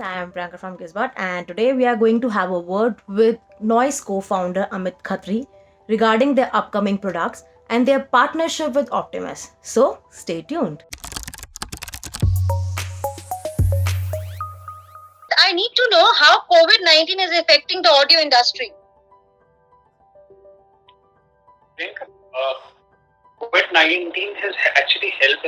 I am Priyanka from Kisbat, and today we are going to have a word with Noise co founder Amit Khatri regarding their upcoming products and their partnership with Optimus. So, stay tuned. I need to know how COVID-19 is affecting the audio industry. COVID-19 has actually helped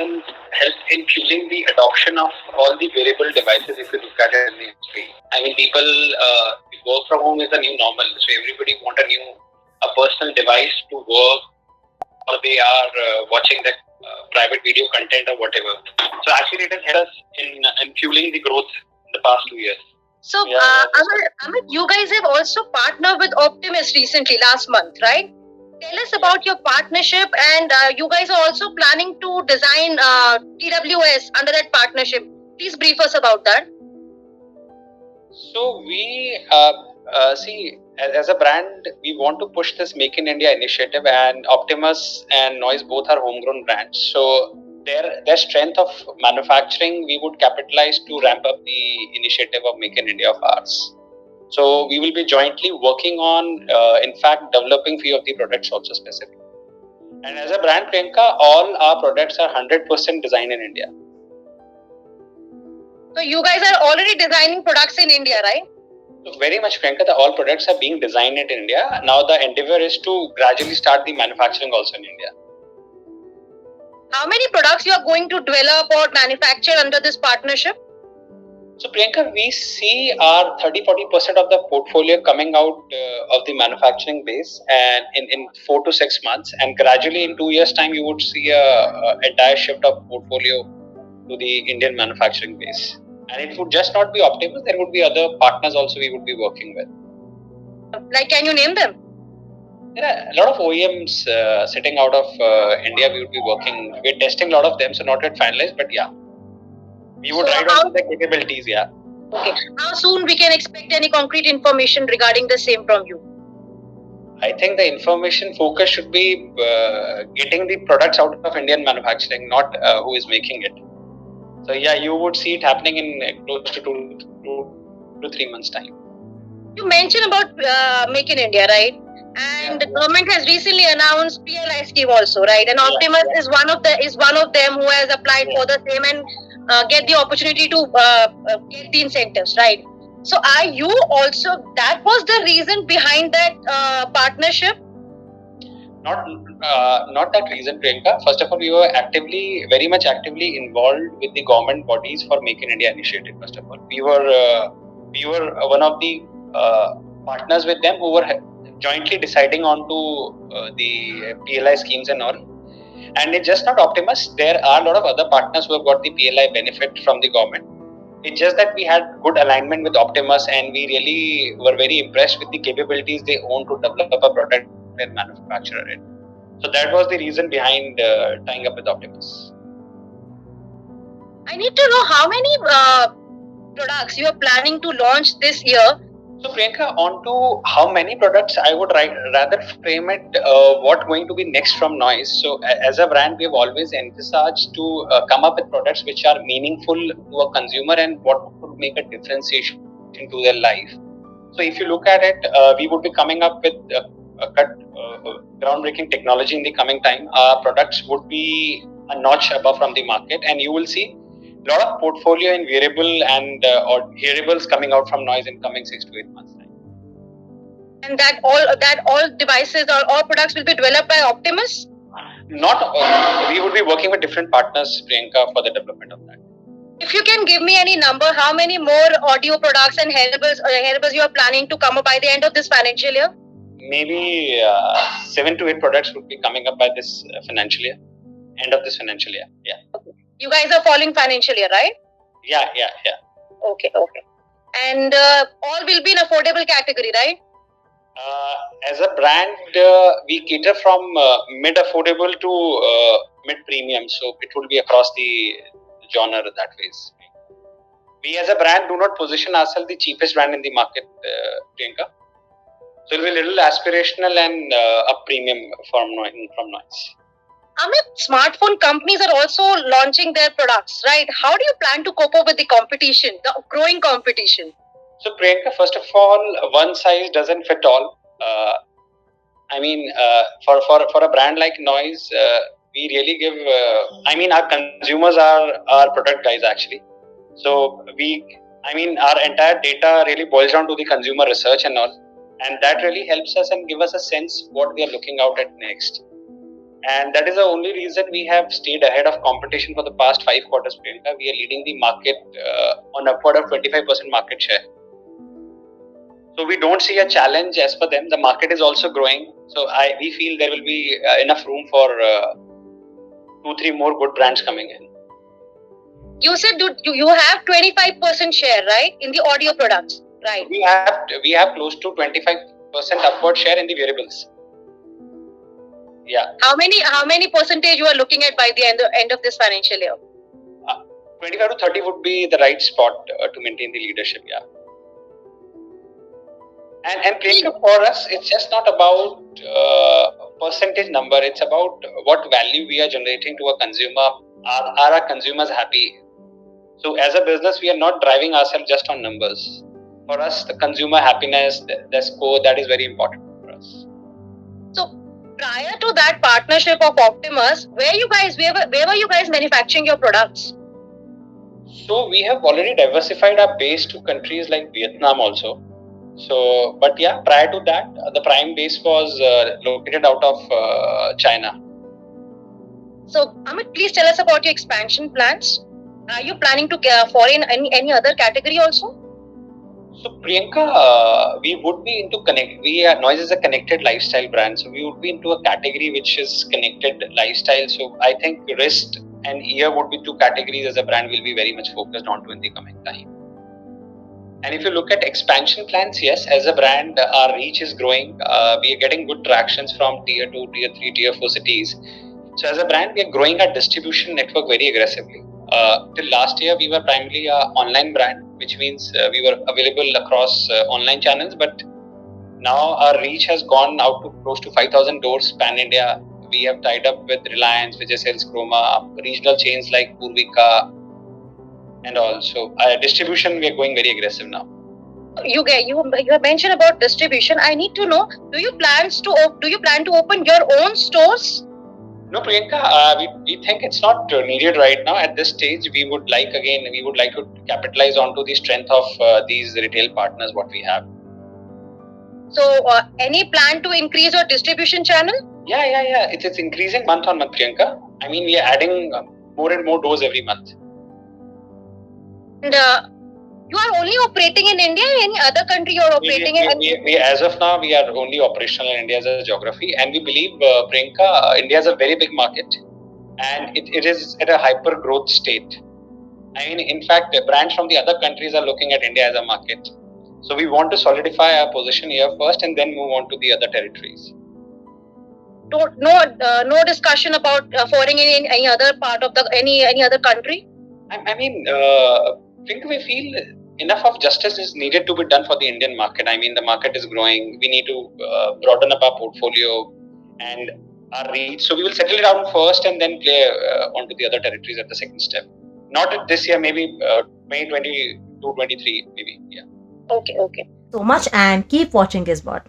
in fueling the adoption of all the wearable devices. If you look at it in the industry, I mean, people work from home is the new normal, so everybody want a personal device to work, or they are watching the private video content or whatever. So actually, it has helped us in fueling the growth in the past 2 years. So, Amit, you guys have also partnered with Optimus recently, last month, right? Tell us about your partnership, and you guys are also planning to design TWS under that partnership. Please brief us about that. So we see as a brand, we want to push this Make in India initiative, and Optimus and Noise both are homegrown brands. So their strength of manufacturing, we would capitalize to ramp up the initiative of Make in India of ours. So we will be jointly working on, in fact, developing few of the products also specifically. And as a brand, Priyanka, all our products are 100% designed in India. So you guys are already designing products in India, right? So very much, Priyanka. All products are being designed in India. Now the endeavor is to gradually start the manufacturing also in India. How many products you are going to develop or manufacture under this partnership? So Priyanka, we see our 30-40% of the portfolio coming out of the manufacturing base, and in 4 to 6 months, and gradually in 2 years' time, you would see a entire shift of portfolio to the Indian manufacturing base. And it would just not be Optimus, there would be other partners also we would be working with. Like, can you name them? There are a lot of OEMs sitting out of India we would be working. We're testing a lot of them, so not yet finalized, but yeah. We would write on the capabilities, yeah. Okay. How soon we can expect any concrete information regarding the same from you? I think the information focus should be getting the products out of Indian manufacturing, not who is making it. So yeah, you would see it happening in close to 2 to 3 months time. You mentioned about Make in India, right? And the government has recently announced PLI scheme also, right? And Optimus is one of them who has applied for the same and get the opportunity to get the incentives, right? So are you also, that was the reason behind that partnership? Not that reason, Priyanka. First of all, we were very much actively involved with the government bodies for Make in India initiative. First of all, we were one of the partners with them who were jointly deciding on to the PLI schemes and all. And it's just not Optimus. There are a lot of other partners who have got the PLI benefit from the government. It's just that we had good alignment with Optimus, and we really were very impressed with the capabilities they own to develop a product and manufacture it. So that was the reason behind tying up with Optimus. I need to know how many products you are planning to launch this year. So Priyanka, on to how many products, I would rather frame it what going to be next from Noise. So as a brand, we have always envisaged to come up with products which are meaningful to a consumer and what would make a differentiation to their life. So if you look at it, we would be coming up with groundbreaking technology in the coming time. Our products would be a notch above from the market, and you will see a lot of portfolio in wearable and or hearables coming out from Noise in coming 6 to 8 months time. And that all devices or all products will be developed by Optimus? Not we would be working with different partners, Priyanka, for the development of that. If you can give me any number, how many more audio products and hearables you are planning to come up by the end of this financial year? Maybe 7 to 8 products would be coming up by this financial year, end of this financial year. Yeah. Okay. You guys are following financial year, right? Yeah. Okay. And all will be in affordable category, right? As a brand, we cater from mid-affordable to mid-premium, so it will be across the genre that ways. We as a brand do not position ourselves the cheapest brand in the market, Priyanka. So it will be a little aspirational and a premium from Noise. Amit, smartphone companies are also launching their products, right? How do you plan to cope up with the competition, the growing competition? So Priyanka, first of all, one size doesn't fit all. For a brand like Noise, we really give. Our consumers are our product guys actually. So our entire data really boils down to the consumer research and all, and that really helps us and give us a sense what we are looking out at next. And that is the only reason we have stayed ahead of competition for the past 5 quarters, Priyanka. We are leading the market on upward of 25% market share. So we don't see a challenge as for them. The market is also growing. So we feel there will be enough room for 2-3 more good brands coming in. You said you have 25% share, right, in the audio products, right? We have close to 25% upward share in the wearables. Yeah. How many percentage you are looking at by the end of this financial year? 25 to 30 would be the right spot to maintain the leadership. Yeah. And Priyanka, for us, it's just not about percentage number. It's about what value we are generating to a consumer. Are our consumers happy? So as a business, we are not driving ourselves just on numbers. For us, the consumer happiness, the score, that is very important for us. So prior to that partnership of Optimus, where were you guys manufacturing your products? So we have already diversified our base to countries like Vietnam also. So, but yeah, prior to that, the prime base was located out of China. So, Amit, please tell us about your expansion plans. Are you planning to foreign any other category also? So, Priyanka, we would be into Noise is a connected lifestyle brand, so we would be into a category which is connected lifestyle. So, I think wrist and ear would be two categories as a brand will be very much focused onto in the coming time. And if you look at expansion plans, yes, as a brand, our reach is growing. We are getting good tractions from tier 2, tier 3, tier 4 cities. So as a brand, we are growing our distribution network very aggressively. Till last year, we were primarily an online brand, which means we were available across online channels. But now our reach has gone out to close to 5,000 doors pan-India. We have tied up with Reliance, Vijay Sales, Chroma, regional chains like Purvika, and also distribution, we are going very aggressive now. You have mentioned about distribution. I need to know, do you plan to open your own stores? No, Priyanka, we think it's not needed right now at this stage. We would like to capitalize onto the strength of these retail partners what we have. So any plan to increase your distribution channel? Yeah, it's increasing month on month, Priyanka. We are adding more and more doors every month. And you are only operating in India? Any other country you are operating in? We as of now, we are only operational in India as a geography, and we believe, Priyanka, India is a very big market, and it is at a hyper growth state. In fact, brands from the other countries are looking at India as a market. So we want to solidify our position here first, and then move on to the other territories. No discussion about foreign in any other part of any other country. I think we feel enough of justice is needed to be done for the Indian market. The market is growing. We need to broaden up our portfolio and our reach. So we will settle it out first and then play onto the other territories at the second step. Not at this year, maybe 2022-23, maybe. Yeah. Okay. So much and keep watching Gizbot.